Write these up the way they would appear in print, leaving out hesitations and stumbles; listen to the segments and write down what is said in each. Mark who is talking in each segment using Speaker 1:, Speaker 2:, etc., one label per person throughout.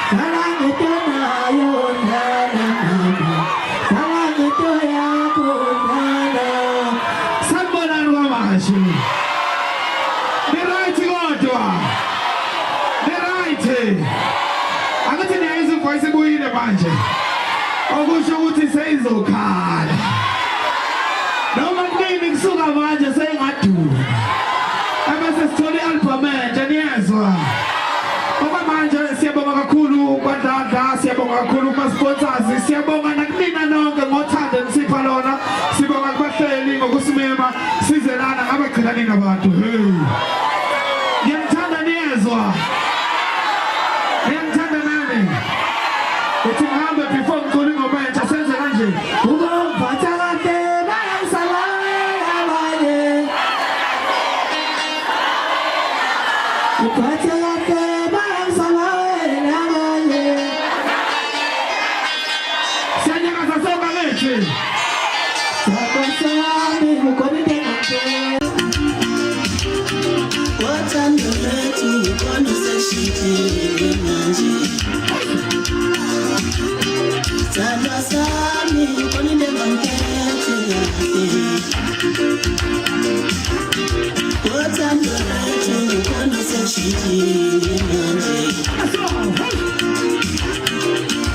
Speaker 1: Salang ito na yun na manje angathi niyayizwa ivoice ebuyile manje okusho ukuthi seyizokhala noma kunini kusuka manje seyingadula abese sithole i-album entsha niyezwa ngoba manje siyabonga kakhulu kwadladla siyabonga kakhulu kuma-sponsors siyabonga nakunina nonke ngothando nisipha lona sibonga kubahleli ngokusimema sizelana ngabagqilani nabantu hey ngiyamthanda niyezwa ngiyamthanda nani uthi ngihambe before ngicula ingoma entsha senze kanje ubophatha kahle bayangisalela abanye uphatha kahle bayangisalela abanye siyanyakaza sonke lethu sakosami ukhona into engaphe wathanda lethu ukhona seshithile manje Sandra Sami, ukhona into engaphethe wathanda lethu ukhona seshithile manje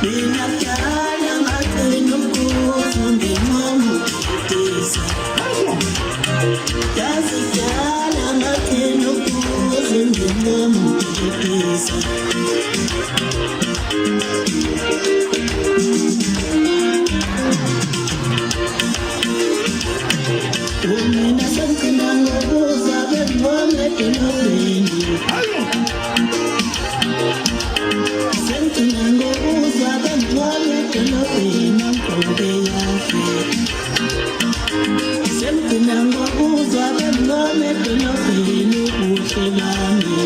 Speaker 1: mina kudala ngagcina ukubuza ngenqomo kudisa yazi kudala ngagcina ukubuza ngenqomo kudisa Umina sengcina ngobuza benqomo edolobheni sengcina ngobuza benqomo edolobheni angqoke yafe sengcina ngobuza benqomo edolobheni ubuhle bami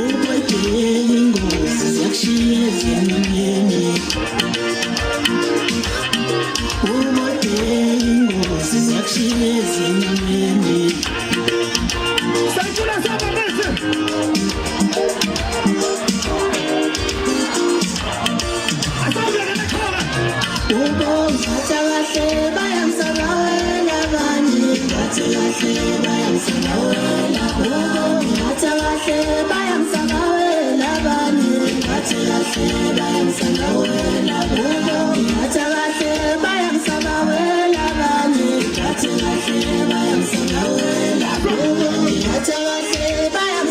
Speaker 1: ukwedela ingozi zakushiya ezimnyeni ukwedela ingozi zakushiya ezimnyeni Sanjula saba bese Ubophatha kahle bayangisabela abanye Ubophatha kahle bayangisabela Ubophatha kahle bayangisabela abanye Ubophatha kahle bayangisabela Ubophatha kahle bayangisabela abanye Ubophatha kahle bayangisabela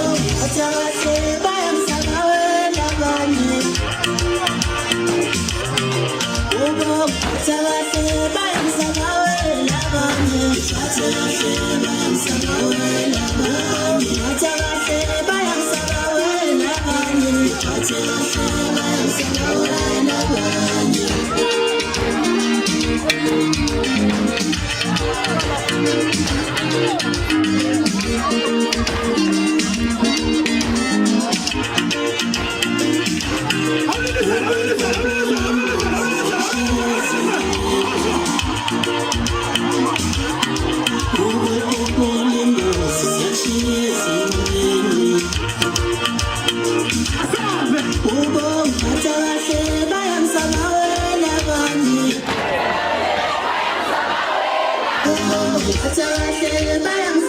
Speaker 1: Ubophatha kahle bayangisabela abanye Ubophatha kahle bayangisabela abanye Ubophatha kahle bayangisabela